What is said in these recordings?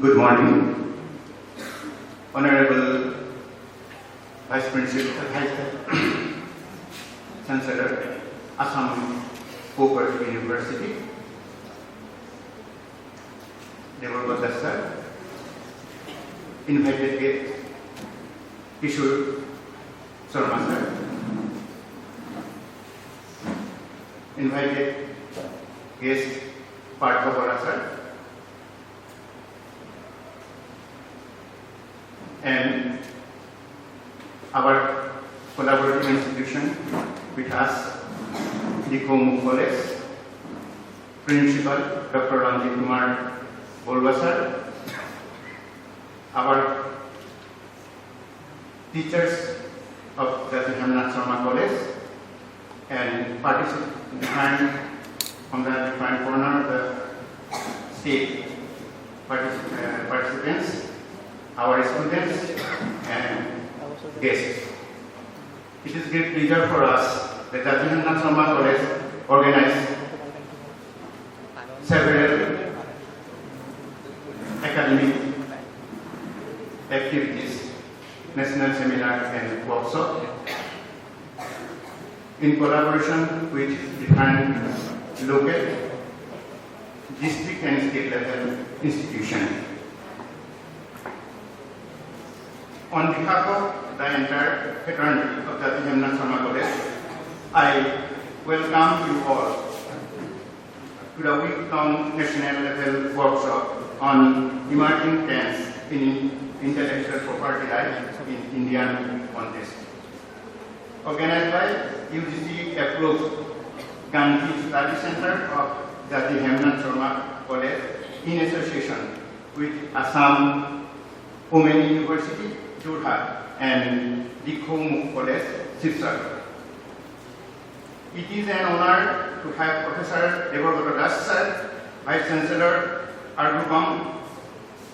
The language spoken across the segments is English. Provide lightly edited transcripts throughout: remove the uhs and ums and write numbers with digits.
Good morning, Honorable Vice Principal, Vice Chancellor, Assam Cooper University, Devargada sir, invited guest Kishore Sharma sir, invited guest Partha Bora sir, and our collaborative institution with us, the Home College, Principal Dr. Ranjit Kumar Bolwa sir, our teachers of JHNSC College, and participants from the different corner of the state participants, our students and guests. It is great pleasure for us that JHNSC College organized several academic activities, national seminar and workshop in collaboration with different local, district and state level institutions. On behalf of the entire fraternity of JHNSC College, I welcome you all to the week-long national level workshop on emerging trends in intellectual property rights in Indian context. Organized by UGC approved Gandhi Study Center of JHNSC College in association with Assam Women University, Jorhat, and Dikho College, Sibsar. It is an honor to have Professor Devargada sir, Vice Chancellor Argubam,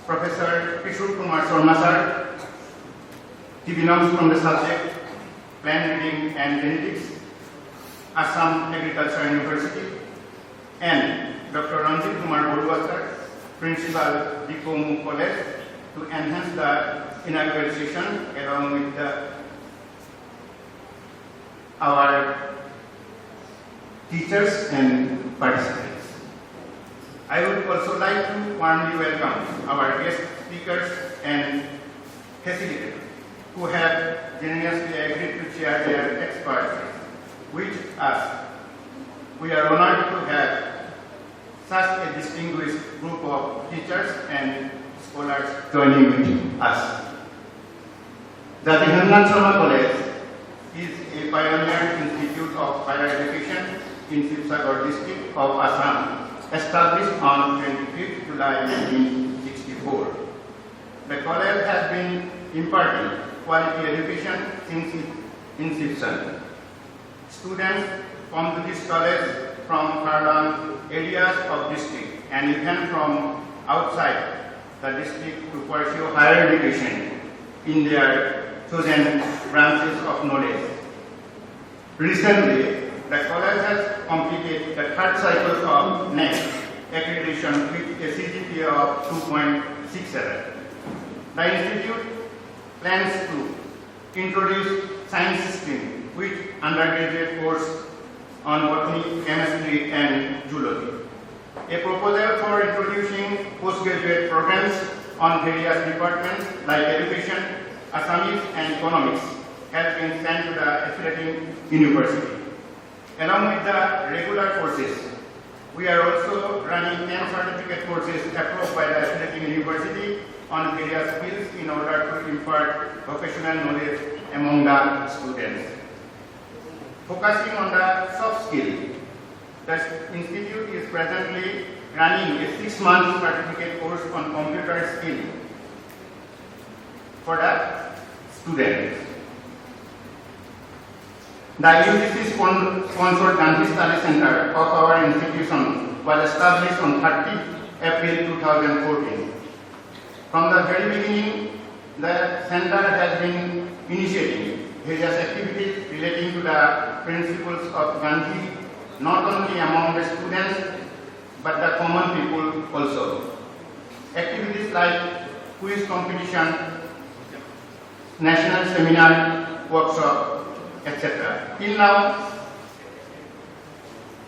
Professor Kishore Kumar Sharma sir, he belongs from the subject Plant Breeding and Genetics, Assam Agriculture University, and Dr. Ranjit Kumar Bolwa sir, Principal Dikho College, to enhance the inaugural session along with our teachers and participants. I would also like to warmly welcome our guest speakers and facilitators who have generously agreed to share their expertise with us. We are honored to have such a distinguished group of teachers and scholars joining with us. JHNSC College is a pioneer institute of higher education in Sibsagar district of Assam, established on 25th July 1964. The college has been imparting quality education since its inception. Students come to this college from far areas of district and even from outside the district to pursue higher education in their chosen branches of knowledge. Recently, the college has completed the third cycle of NET accreditation with a CGPA of 2.67. The institute plans to introduce science stream with undergraduate course on botany, chemistry, and zoology. A proposal for introducing postgraduate programs on various departments like education, Assamese, and economics has been sent to the affiliating university. Along with the regular courses, we are also running 10 certificate courses approved by the affiliating university on various fields in order to impart vocational knowledge among the students. Focusing on the soft skill, the institute is presently running a 6-month certificate course on computer skill for the students. The UGC sponsored Gandhi Study Center of our institution was established on 30 April 2014. From the very beginning, the center has been initiating various activities relating to the principles of Gandhi, not only among the students but the common people also. activities like quiz competition, national seminar, workshop, etc. Till now,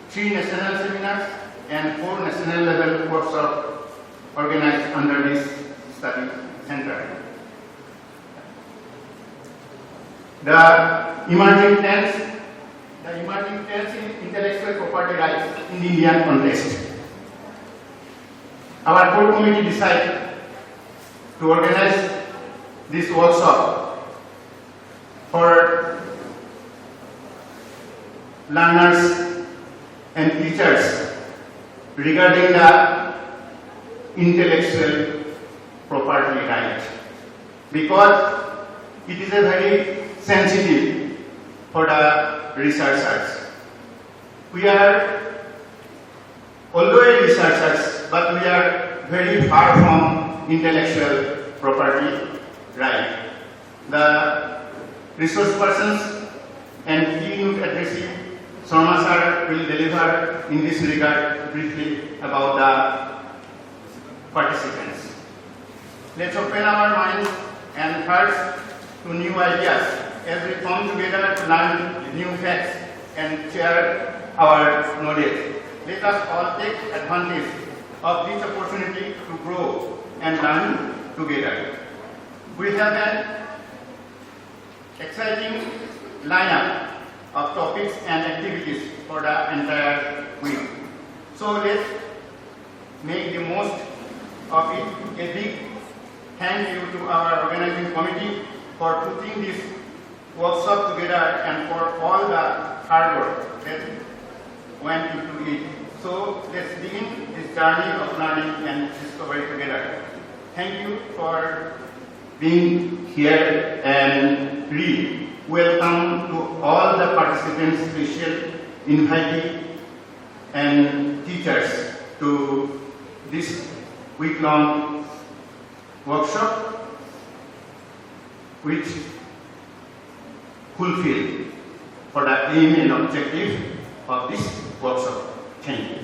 3 national seminars and 4 national level workshops organized under this study center. The emerging trends in intellectual property rights in the Indian context. Our core committee decided to organize this workshop for learners and teachers regarding the intellectual property right, because it is a very sensitive for the researchers. We are, although researchers, but we are very far from intellectual property right. The resource persons and keynote addressee Sharma sir will deliver in this regard briefly about the participants. Let's open our minds and hearts to new ideas as we come together to learn new facts and share our knowledge. Let us all take advantage of this opportunity to grow and learn together. We have an exciting lineup of topics and activities for the entire week. So let's make the most of it. A big thank you to our organizing committee for putting this workshop together and for all the hard work that went into it. So let's begin this journey of learning and discovery together. Thank you for being here and welcome to all the participants, special invitees and teachers to this week-long workshop, which fulfill for the aim and objective of this workshop. Thank you.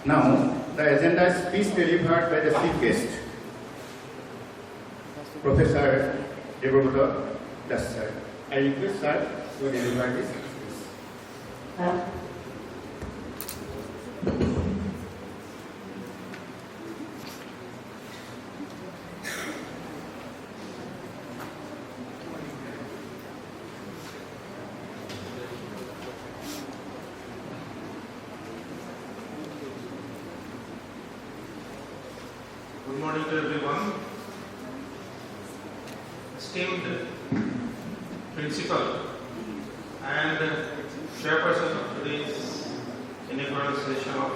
Now, the agenda is speech delivered by the chief guest, Professor Devabhuta Das sir. I request sir to deliver this speech. Good morning to everyone. Esteemed principal and chairperson of today's inaugural session of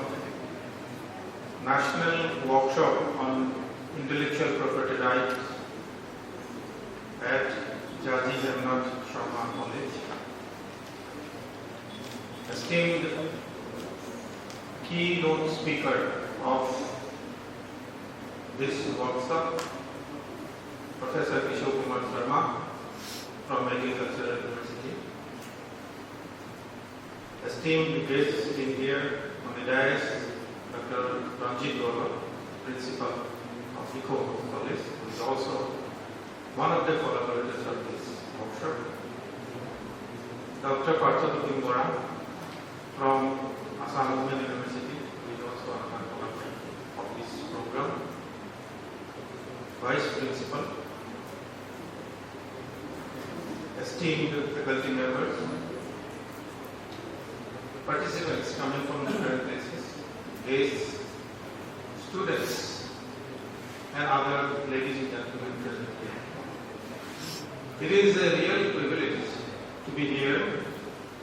National Workshop on Intellectual Property Rights at JHNSC College. Esteemed keynote speaker of this workshop, Professor Sharma from Agricultural University. Esteemed guests sitting here on the dais, Dr. Ranjit Golo, Principal of UGC College, who is also one of the collaborators of this workshop. Dr. Partha Bora from Assam Women University, who is also another collaborator of this program. Vice Principal, esteemed faculty members, participants coming from different places, guests, students, and other ladies and gentlemen present here. It is a real privilege to be here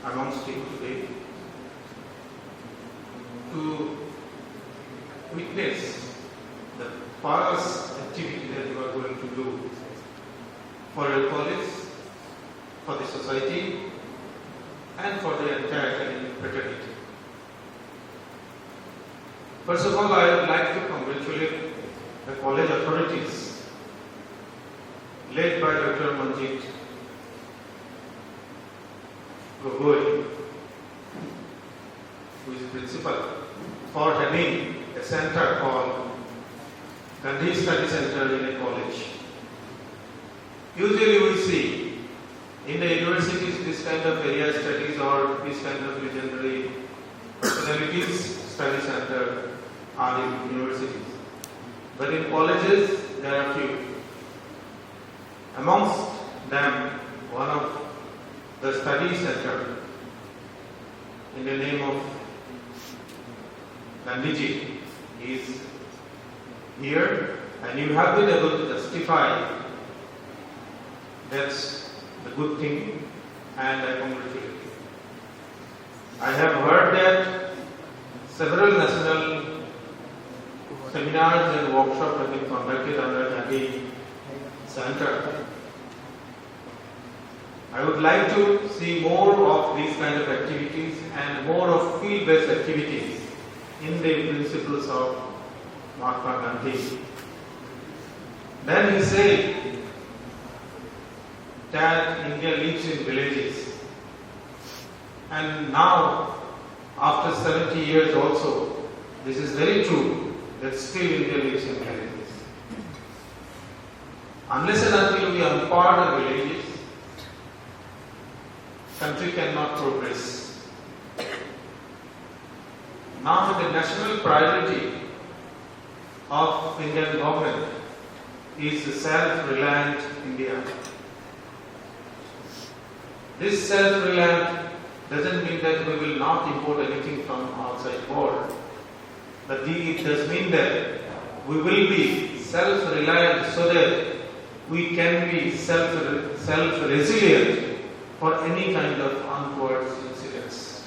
amongst you today to witness the pious activity that you are going to do for your college, for the society, and for the entire academic fraternity. First of all, I would like to congratulate the college authorities led by Dr. Manjit Gogoi, who is principal, for having a center called Gandhi Study Center in a college. Usually we see in the universities this kind of area studies or this kind of legendary personalities study center are in universities. But in colleges there are few. Amongst them, one of the study center in the name of Gandhiji is here, and you have been able to justify that's the good thing, and I congratulate you. I have heard that several national seminars and workshops have been conducted under Gandhi Center. I would like to see more of these kind of activities and more of field-based activities in the principles of Mahatma Gandhi. Then he said that India lives in villages, and now after 70 years also, this is very true that still India lives in villages. Unless and until we empower the villages, country cannot progress. Now the national priority of Indian government is self-reliant India. This self-reliant doesn't mean that we will not import anything from outside world, but it does mean that we will be self-reliant so that we can be self-resilient for any kind of untoward incidents.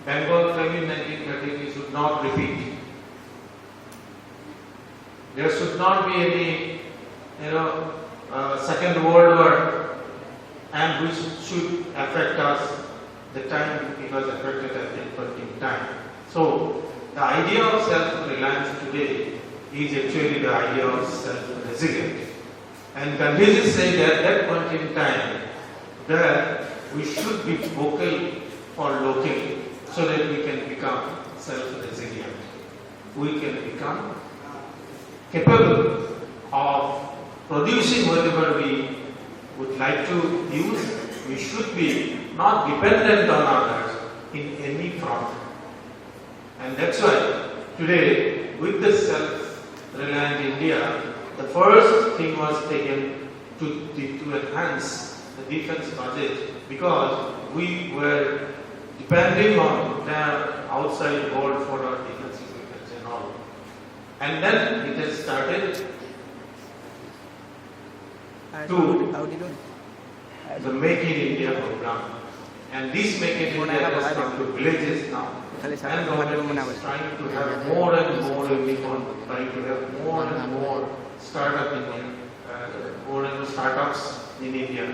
Bengal famine 1933 should not repeat. There should not be any, Second World War, and which should affect us the time it was affected at that point in time. So, the idea of self-reliance today is actually the idea of self-resilience. And Gandhiji said at that point in time that we should be vocal for local so that we can become self-resilient. We can become capable of producing whatever we would like to use. We should be not dependent on others in any front. And that's why today, with the self-reliant India, the first thing was taken to enhance the defense budget, because we were depending on the outside world for our defense equipment and all. And then it has started to the Make in India program. And this Make in India has come to villages now. And government is trying to have more and more uniform, trying to have more and more startups in India,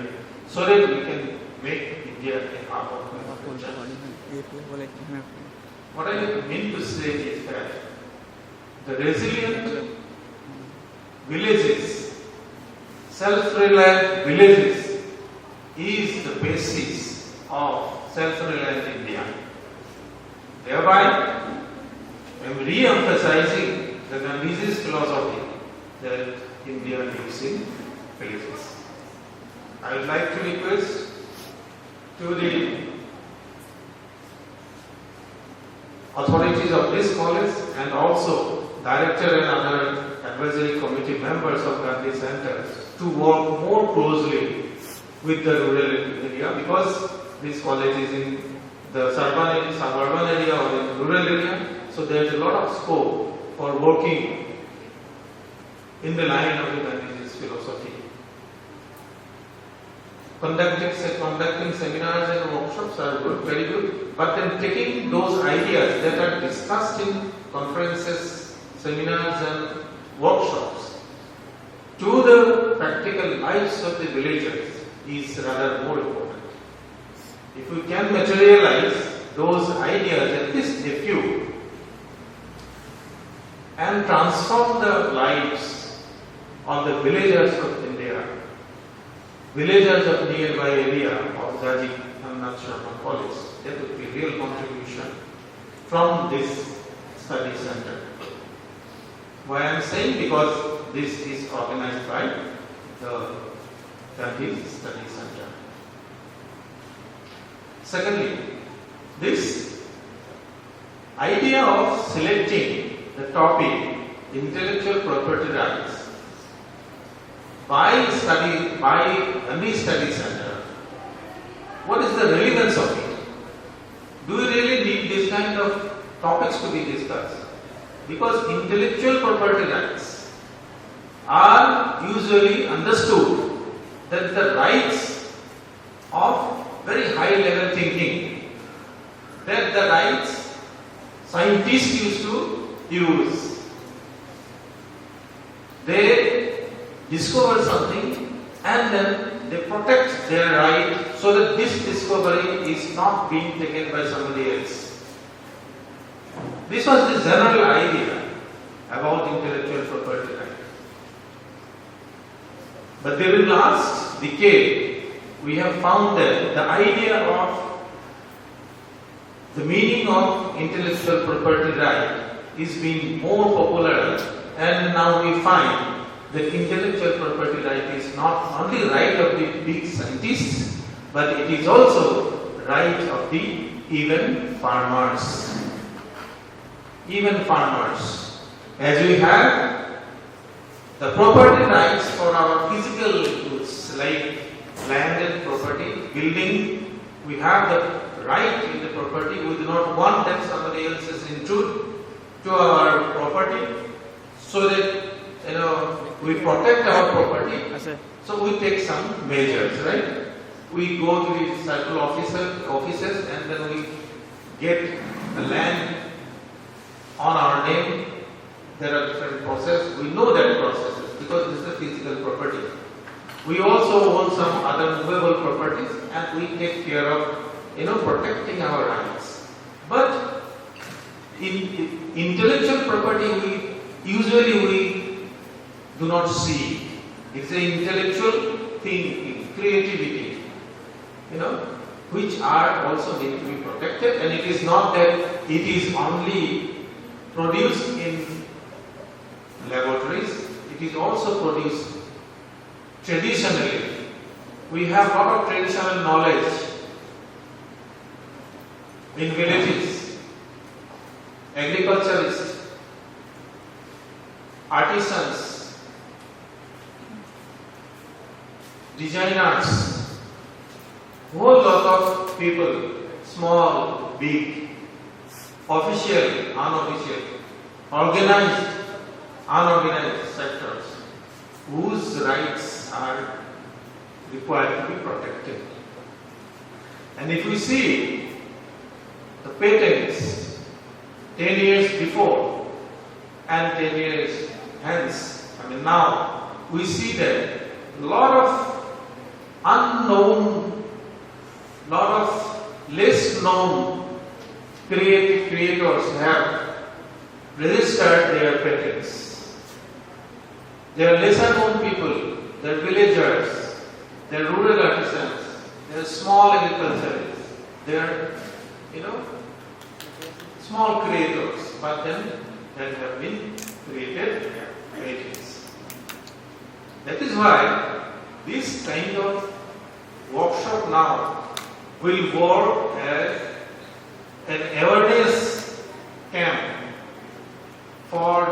so that we can make India a hub of manufacturing. What I mean to say is that the resilient villages, self-reliant villages, is the basis of self-reliant India. Thereby, I am re-emphasizing the Gandhiji's philosophy that India lives in villages. I would like to request to the authorities of this college and also director and other advisory committee members of Gandhi Center to work more closely with the rural area, because this college is in the suburban area or in the rural area, so there is a lot of scope for working in the line of the Gandhiji's philosophy. Conducting seminars and workshops are good, very good, but then taking those ideas that are discussed in conferences, seminars and workshops to the practical lives of the villagers is rather more important. If we can materialize those ideas, at least a few, and transform the lives on the villagers of India, villagers of nearby area of Jaji Amnath Sharma College. That would be real contribution from this study center. Why I am saying? Because this is organized by the Gandhi Study Center. Secondly, this idea of selecting the topic intellectual property rights by Gandhi Study Center, what is the relevance of it? Do we really need this kind of topics to be discussed? Because intellectual property rights are usually understood that the rights of very high level thinking, that the rights scientists used to use. They discover something and then they protect their right so that this discovery is not being taken by somebody else. This was the general idea about intellectual property right. But during the last decade, we have found that the idea of the meaning of intellectual property right is being more popular, and now we find that intellectual property right is not only right of the big scientists, but it is also right of the even farmers. Even farmers. As we have the property rights for our physical goods like land and property, building, we have the right in the property. We do not want that somebody else is intrude to our property, so that we protect our property. So we take some measures, right? We go to the circle offices and then we get the land on our name. There are different processes. We know that processes because this is a physical property. We also own some other movable properties and we take care of protecting our rights. But in intellectual property, we usually do not see. It's an intellectual thing, creativity, which are also need to be protected. And it is not that it is only produced in laboratories, it is also produced traditionally. We have a lot of traditional knowledge in villages, agriculturists, artisans, designers, whole lot of people, small, big, official, unofficial, organized, unorganized sectors, whose rights are required to be protected. And if we see the patents 10 years before and 10 years hence, now we see that a lot of unknown, lot of less known creators have registered their patents. They are lesser known people, they are villagers, they are rural artisans, they are small agriculturists, they are, small creators, but then that have been created patents. That is why this kind of workshop now will work as an awareness camp for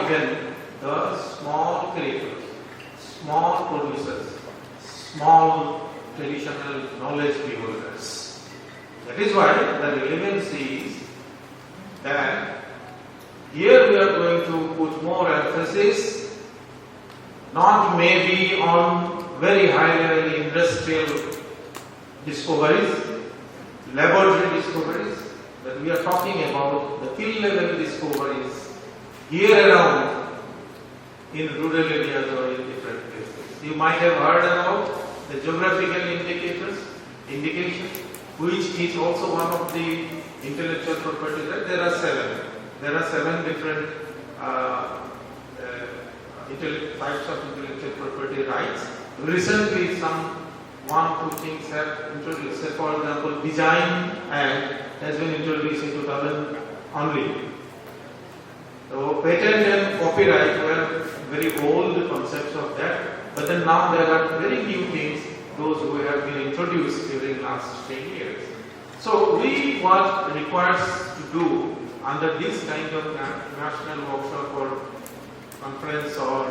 even the small creators, small producers, small traditional knowledge beholders. That is why the relevance is that here we are going to put more emphasis, not maybe on very high level industrial discoveries, laboratory discoveries, but we are talking about the field level discoveries here around in rural areas or in different places. You might have heard about the geographical indications, which is also one of the intellectual properties. There are seven different types of intellectual property rights. Recently, one two things have introduced. Say, for example, Design Act has been introduced in 2000 only. So patent and copyright were very old concepts of that, but then now there are very new things, those who have been introduced during last 10 years. So what requires to do under this kind of national workshop or conference or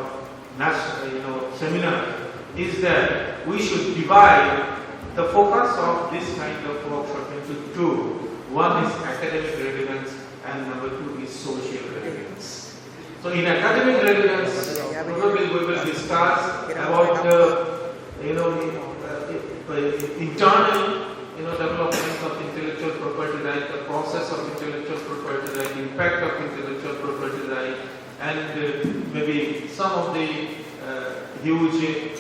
national seminar is that we should divide the focus of this kind of workshop into two. One is academic relevance and number two is social relevance. So in academic relevance, probably we will discuss about the internal development of intellectual property right, the process of intellectual property right, impact of intellectual property right, and maybe some of the huge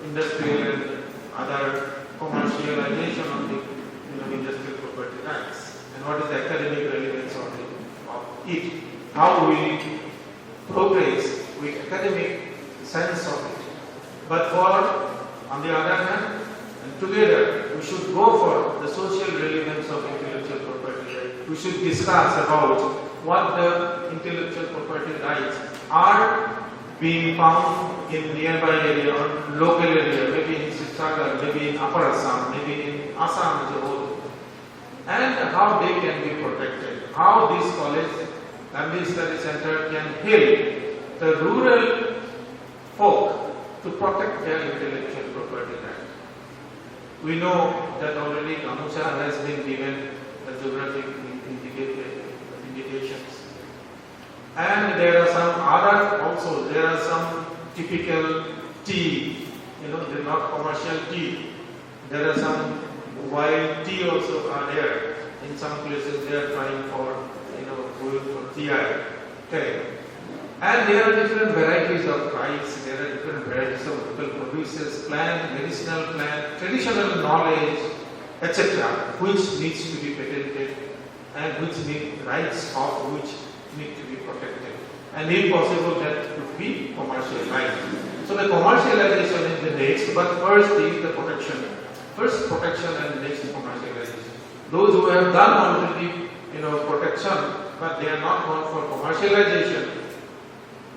industrial and other commercialization of the industrial property rights, and what is the academic relevance of it, how we progress with academic sense of it. But on the other hand, and together we should go for the social relevance of intellectual property right. We should discuss about what the intellectual property rights are being found in nearby area or local area, maybe in Srinagar, maybe in Upper Assam, maybe in Assam as a whole, and how they can be protected, how this college, Gandhi Study Center can help the rural folk to protect their intellectual property right. We know that already Gamucha has been given the geographic indications. And there are some other also, there are some typical tea, they're not commercial tea. There are some wild tea also are there. In some places they are trying for, going for TI. Okay. And there are different varieties of rice, there are different varieties of local produces, plant, medicinal plant, traditional knowledge, etc., which needs to be patented and which need rights of which need to be protected. And if possible, that could be commercialized. So the commercialization is the next, but first is the protection. First protection and next commercialization. Those who have done already, protection, but they are not gone for commercialization,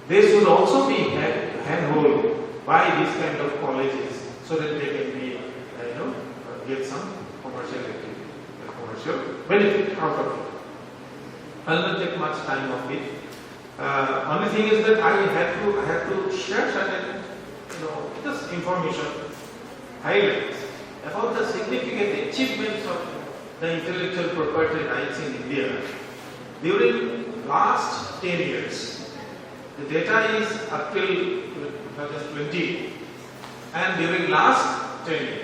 they should also be handheld by these kind of colleges so that they can be, get some commercial benefit out of it. I'll not take much time of it. Only thing is that I have to share certain, just information, highlights about the significant achievements of the intellectual property rights in India during last 10 years. The data is up till 2020, and during last 10 years.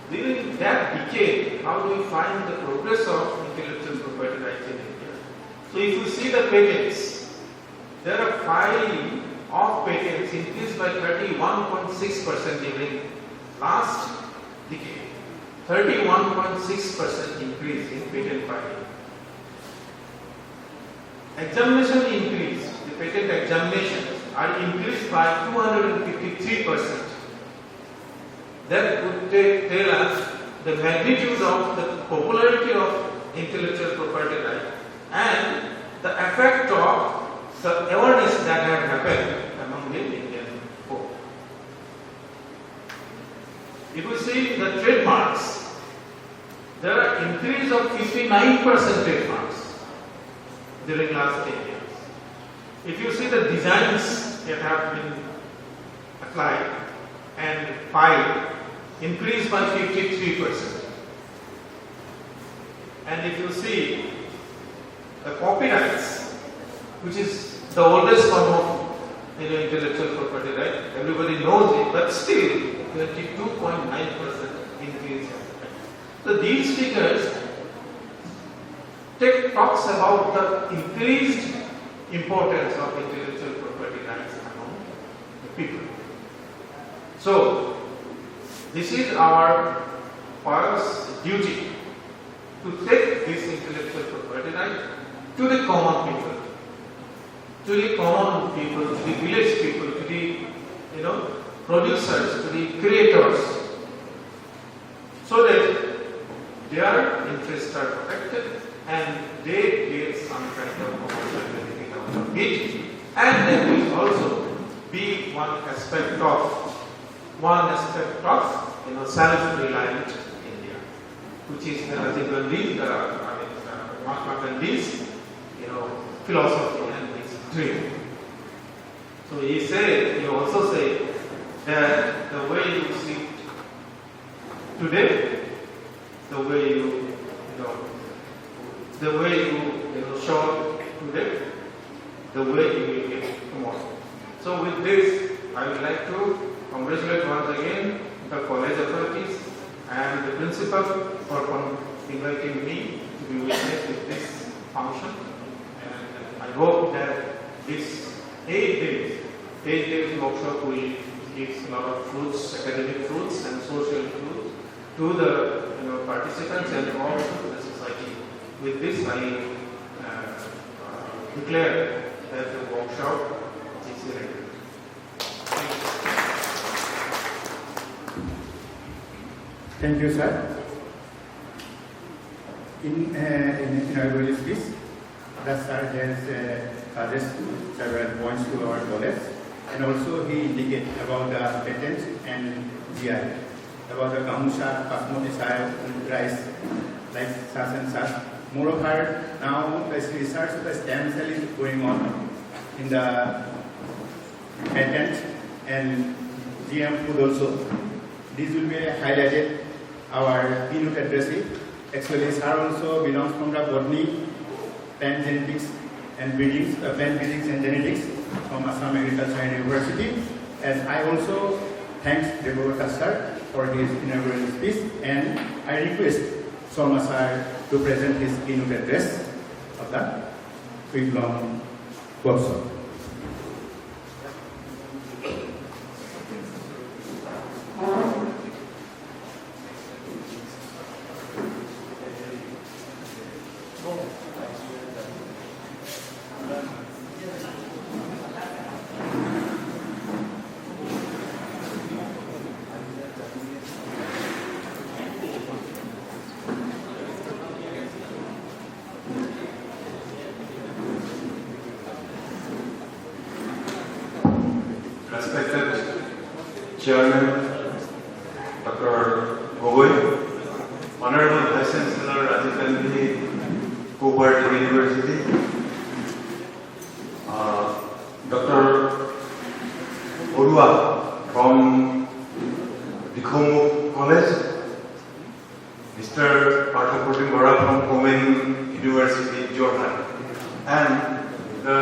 During that decade, how do we find the progress of intellectual property rights in India? So if you see the patents, there are filing of patents increased by 31.6% during last decade. 31.6% increase in patent filing. Examination increase. The patent examinations are increased by 253%. That would tell us the magnitude of the popularity of intellectual property right and the effect of the awareness that have happened among the Indian folk. If we see the trademarks, there are increase of 59% trademarks during last 10 years. If you see the designs that have been applied and filed, increased by 53%. And if you see the copyrights, which is the oldest form of intellectual property right, everybody knows it, but still 22.9% increase. So these figures talks about the increased importance of intellectual property rights among the people. So this is our pious duty to take this intellectual property right to the common people. to the common people, to the village people, to the producers, to the creators, so that their interests are protected and they get some kind of commercial benefit out of it. And there will also be one aspect of self-reliant India, which is Mahatma Gandhi's philosophy and his dream. So he also said that the way you see today, the way you show today, the way you will get tomorrow. So with this, I would like to congratulate once again the college authorities and the principal for inviting me to be witness with this function. And I hope that this 8 days workshop will give a lot of fruits, academic fruits and social fruits to the participants and also the society. With this, I declare that the workshop is ready. Thank you, sir. In inaugural speech, the sir has suggested several points to our college, and also he indicated about the patents and GI, about the gamusha, basmati rice, like such and such. Moreover, now the research of the stem cell is going on in the patent and GM food also. This will be highlighted our keynote address. Actually, sir also belongs from the botany, plant genetics and breedings, plant breedings and genetics from Assam Agriculture and University. And I also thank Devata sir for his inaugural speech, and I request Sharma sir to present his keynote address of the week-long workshop. Respected Chairman Dr. Gogoi, Honorable Vice Chancellor Rajiv Gandhi, Cooper University, Dr. Orua from Dikhomu College, Mr. Parthaprotim Bora from Komen University, Jorhat, and the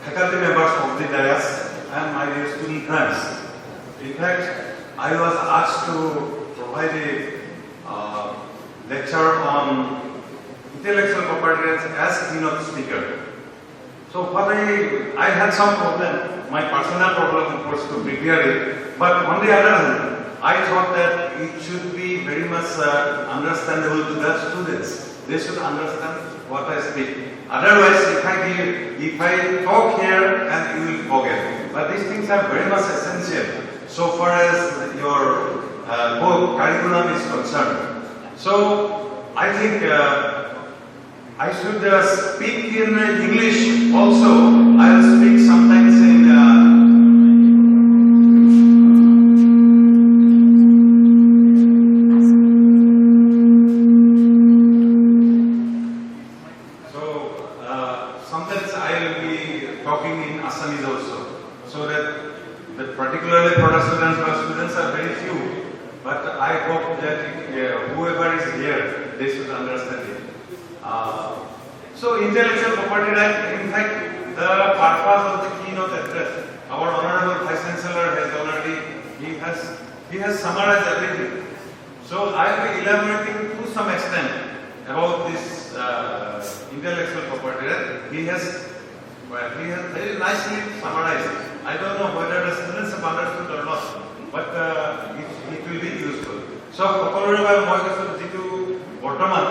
faculty members of the dais and my dear student friends. In fact, I was asked to provide a lecture on intellectual property rights as keynote speaker. So what I had some problem, my personal problem of course to prepare it, but on the other hand, I thought that it should be very much understandable to the students. They should understand what I speak. Otherwise, if I talk here and you will forget. But these things are very much essential so far as your book curriculum is concerned. So I think I should speak in English also. I will speak sometimes in sometimes I will be talking in Assamese also. So that particularly for the students are very few, but I hope that whoever is here, they should understand it. So intellectual property right, in fact, the purpose of the keynote address, our Honorable Vice Chancellor has already, he has summarized everything. So I will be elaborating to some extent about this intellectual property right. He has very nicely summarized. I don't know whether the students have understood or not, but it will be useful. So, সকলোৰে বাবে মই কৈছো যিটো বৰ্তমান